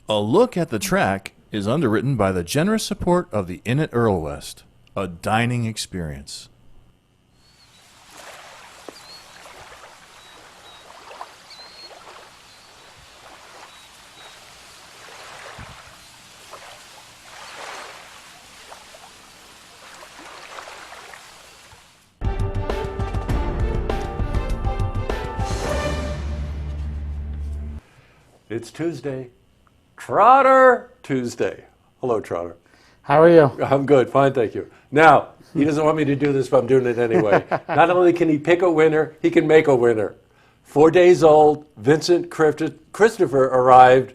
A Look at the Track is underwritten by the generous support of the Inn at Earl West, a dining experience. It's Tuesday. Trotter Tuesday. Hello, Trotter. How are you? I'm good. Fine, thank you. Now, he doesn't want me to do this, but I'm doing it anyway. Not only can he pick a winner, he can make a winner. 4 days old, Vincent Christopher arrived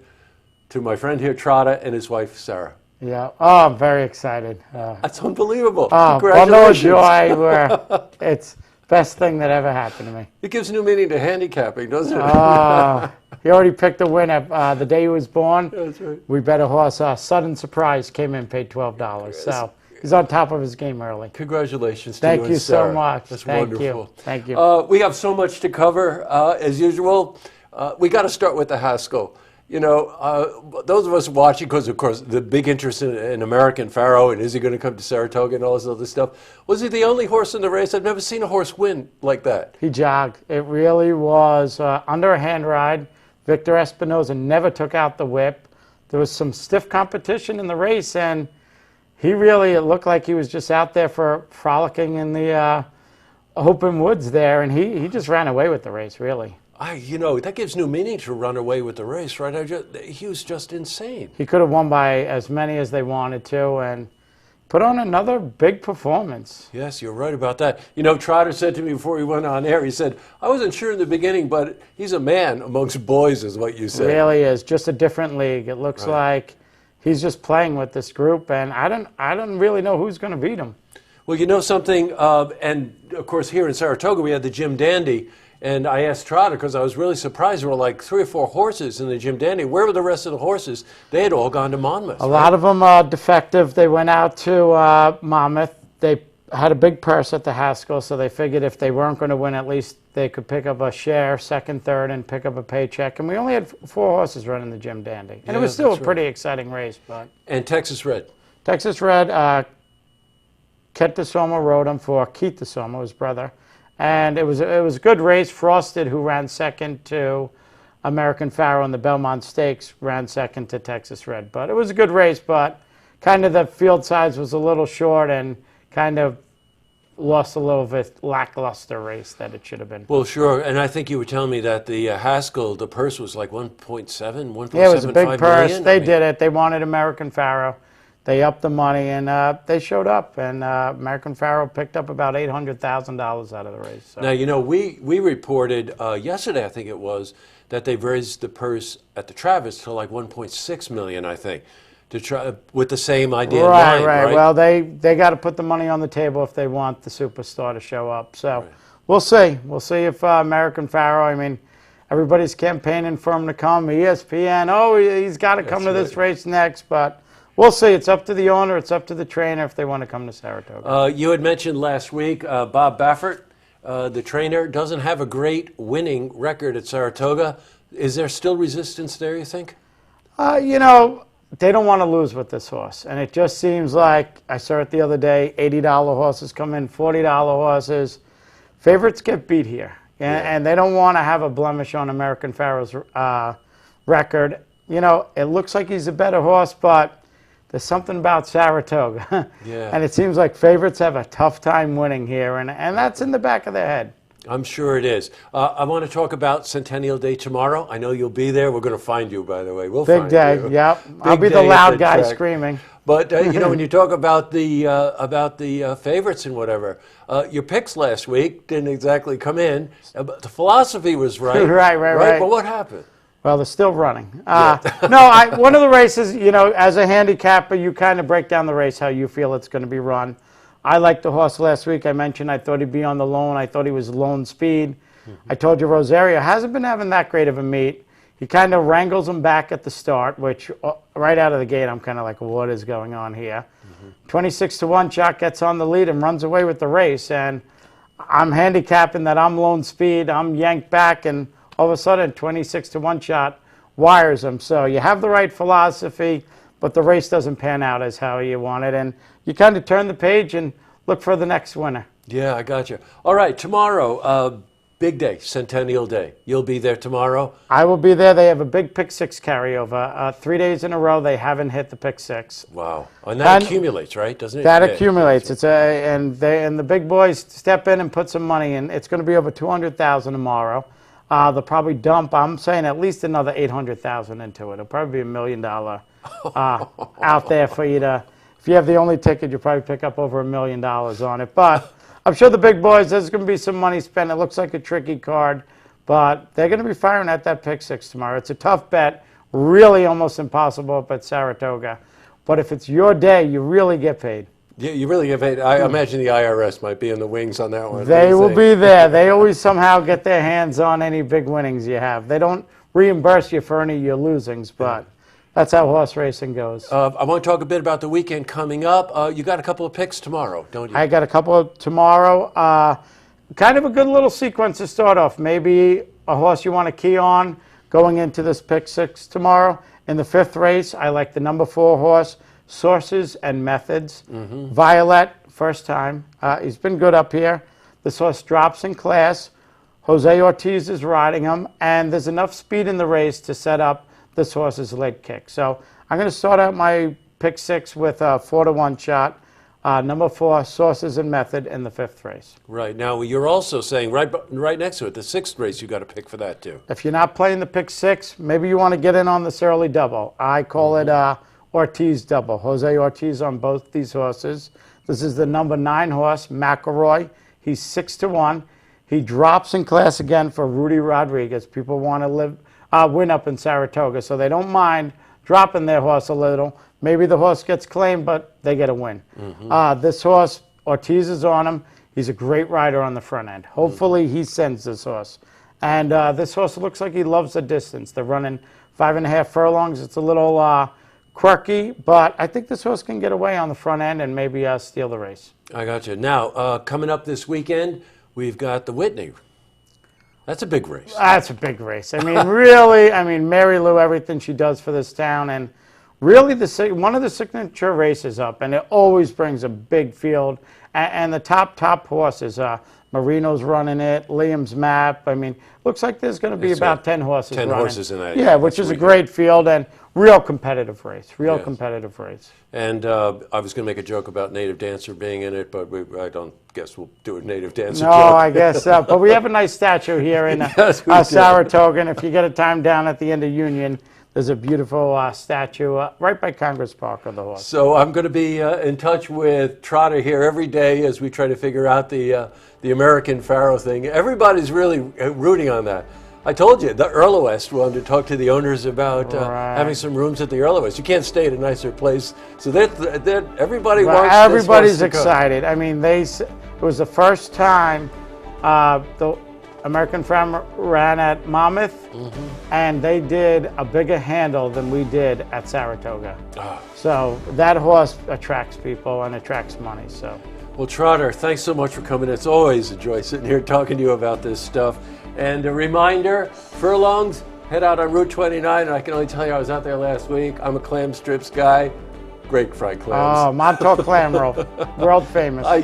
to my friend here, Trotter, and his wife, Sarah. Yeah. Oh, I'm very excited. That's unbelievable. Bundle of Congratulations. joy. It's best thing that ever happened to me. It gives new meaning to handicapping, doesn't it? He already picked a winner the day he was born. That's right. We bet a horse. Sudden Surprise came in, paid $12. So he's on top of his game early. Congratulations to Thank you you and Sarah. so much. That's Thank wonderful. you. Thank you. We have so much to cover, as usual. We got to start with the Haskell. You know, those of us watching, because of course the big interest in American Pharoah and is he going to come to Saratoga and all this other stuff. Was he the only horse in the race? I've never seen a horse win like that. He jogged. It really was under a hand ride. Victor Espinoza never took out the whip. There was some stiff competition in the race, and he really, it looked like he was just out there for frolicking in the open woods there, and he just ran away with the race, really. You know, that gives new meaning to run away with the race, right? He was just insane. He could have won by as many as they wanted to, and put on another big performance. Yes, you're right about that. You know, Trotter said to me before we went on air, he said, I wasn't sure in the beginning, but he's a man amongst boys, is what you said. Really is. Just a different league. It looks like he's just playing with this group, and I don't really know who's going to beat him. Well, you know something, and of course here in Saratoga we had the Jim Dandy, and I asked Trotter because I was really surprised. There were like 3 or 4 horses in the Jim Dandy. Where were the rest of the horses? They had all gone to Monmouth. A lot of them are defective. They went out to Monmouth. They had a big purse at the Haskell, so they figured if they weren't going to win, at least they could pick up a share, second, third, and pick up a paycheck. And we only had 4 horses running the Jim Dandy. And it was still a pretty exciting race. But And Texas Red. Texas Red, Ket DeSomo rode him for Keith DeSomo, his brother. And it was a good race. Frosted, who ran second to American Pharoah in the Belmont Stakes, ran second to Texas Red. But it was a good race, but kind of the field size was a little short and kind of lost a little bit lackluster race that it should have been. Well, sure. And I think you were telling me that the Haskell, the purse was like 1.7, Yeah, it was a big purse. million. They did it. They wanted American Pharoah. They upped the money, and they showed up. And American Pharoah picked up about $800,000 out of the race. So. Now, you know, we reported yesterday, I think it was, that they've raised the purse at the Travis to like 1.6 million, I think, to try with the same idea in mind, right? Well, they got to put the money on the table if they want the superstar to show up. So we'll see. We'll see if American Pharoah, I mean, everybody's campaigning for him to come. ESPN, he's got to come to this race next, but we'll see. It's up to the owner. It's up to the trainer if they want to come to Saratoga. You had mentioned last week Bob Baffert, the trainer, doesn't have a great winning record at Saratoga. Is there still resistance there, you think? You know, they don't want to lose with this horse. And it just seems like, I saw it the other day, $80 horses come in, $40 horses. Favorites get beat here. And they don't want to have a blemish on American Pharoah's record. You know, it looks like he's a better horse, but there's something about Saratoga. And it seems like favorites have a tough time winning here, and that's in the back of their head. I'm sure it is. I want to talk about Centennial Day tomorrow. I know you'll be there. We're going to find you, by the way. We'll find Big day, you. yep. I'll Big be the day at loud guy track. screaming. But, you know, when you talk about the favorites and whatever, your picks last week didn't exactly come in. But the philosophy was right. Right. But what happened? Well, they're still running. One of the races, you know, as a handicapper, you kind of break down the race how you feel it's going to be run. I liked the horse last week. I mentioned I thought he'd be on the loan. I thought he was loan speed. I told you Rosario hasn't been having that great of a meet. He kind of wrangles him back at the start, which right out of the gate, I'm kind of like, what is going on here? 26-1 shot gets on the lead and runs away with the race. And I'm handicapping that I'm loan speed. I'm yanked back, and all of a sudden, 26-1 shot wires them. So you have the right philosophy, but the race doesn't pan out as how you want it. And you kind of turn the page and look for the next winner. Yeah, I got you. All right, tomorrow, big day, Centennial Day. You'll be there tomorrow. I will be there. They have a big pick six carryover. 3 days in a row, they haven't hit the pick six. Wow, and that And accumulates, right? Doesn't it? That Yeah. accumulates. And the big boys step in and put some money in. It's going to be over 200,000 tomorrow. They'll probably dump. I'm saying at least another 800,000 into it. It'll probably be $1 million out there for you to. If you have the only ticket, you'll probably pick up over $1 million on it. But I'm sure the big boys, there's going to be some money spent. It looks like a tricky card, but they're going to be firing at that pick six tomorrow. It's a tough bet, really almost impossible up at Saratoga. But if it's your day, you really get paid. You really get paid. I imagine the IRS might be in the wings on that one. What do They you will think? be there. They always somehow get their hands on any big winnings you have. They don't reimburse you for any of your losings, but that's how horse racing goes. I want to talk a bit about the weekend coming up. You got a couple of picks tomorrow, don't you? I got a couple tomorrow. Kind of a good little sequence to start off. Maybe a horse you want to key on going into this pick six tomorrow. In the 5th race, I like the number 4 horse, Sources and Methods. Violet, first time. He's been good up here. This horse drops in class. Jose Ortiz is riding him, and there's enough speed in the race to set up this horse's leg kick. So I'm going to start out my pick six with a 4-to-1 shot. Number 4, Sources and Method in the 5th race. Right. Now, you're also saying right next to it, the 6th race, you got to pick for that too. If you're not playing the pick six, maybe you want to get in on this early double. I call it Ortiz double. Jose Ortiz on both these horses. This is the number 9 horse, McElroy. He's 6-to-1. He drops in class again for Rudy Rodriguez. People want to win up in Saratoga, so they don't mind dropping their horse a little. Maybe the horse gets claimed, but they get a win. This horse, Ortiz is on him. He's a great rider on the front end. Hopefully he sends this horse. And this horse looks like he loves the distance. They're running 5.5 furlongs. It's a little quirky, but I think this horse can get away on the front end and maybe steal the race. I got you. Now, coming up this weekend, we've got the Whitney. That's a big race. That's a big race. I mean, really, Mary Lou, everything she does for this town, and really one of the signature races up, and it always brings a big field. And the top horses, Marino's running it, Liam's Map. Looks like there's going to be about 10 horses 10 running. horses in that. Yeah, which is a great field and real competitive race. Real competitive race. And I was going to make a joke about Native Dancer being in it, but I don't guess we'll do a Native Dancer No, joke. I guess, but we have a nice statue here in Yes, we do. Saratoga, and if you get a time down at the end of Union, there's a beautiful statue right by Congress Park of the horse. So I'm going to be in touch with Trotter here every day as we try to figure out the American Pharaoh thing. Everybody's really rooting on that. I told you, the Earl of West wanted to talk to the owners about having some rooms at the Earl of West. You can't stay at a nicer place. So everybody wants Everybody's this horse to come. excited. It was the first time the American Pharaoh ran at Monmouth, and they did a bigger handle than we did at Saratoga. So that horse attracts people and attracts money. So. Well, Trotter, thanks so much for coming. It's always a joy sitting here talking to you about this stuff. And a reminder, furlongs, head out on Route 29. And I can only tell you I was out there last week. I'm a clam strips guy. Great fried clams. Oh, Montauk clam roll, world famous. I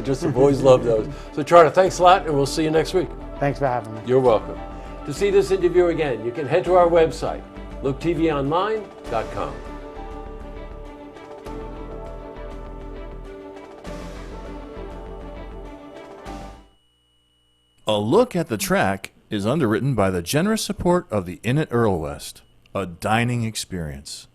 just have always loved those. So, Trotter, thanks a lot, and we'll see you next week. Thanks for having me. You're welcome. To see this interview again, you can head to our website, looktvonline.com. A Look at the Track is underwritten by the generous support of the Inn at Earl West, a dining experience.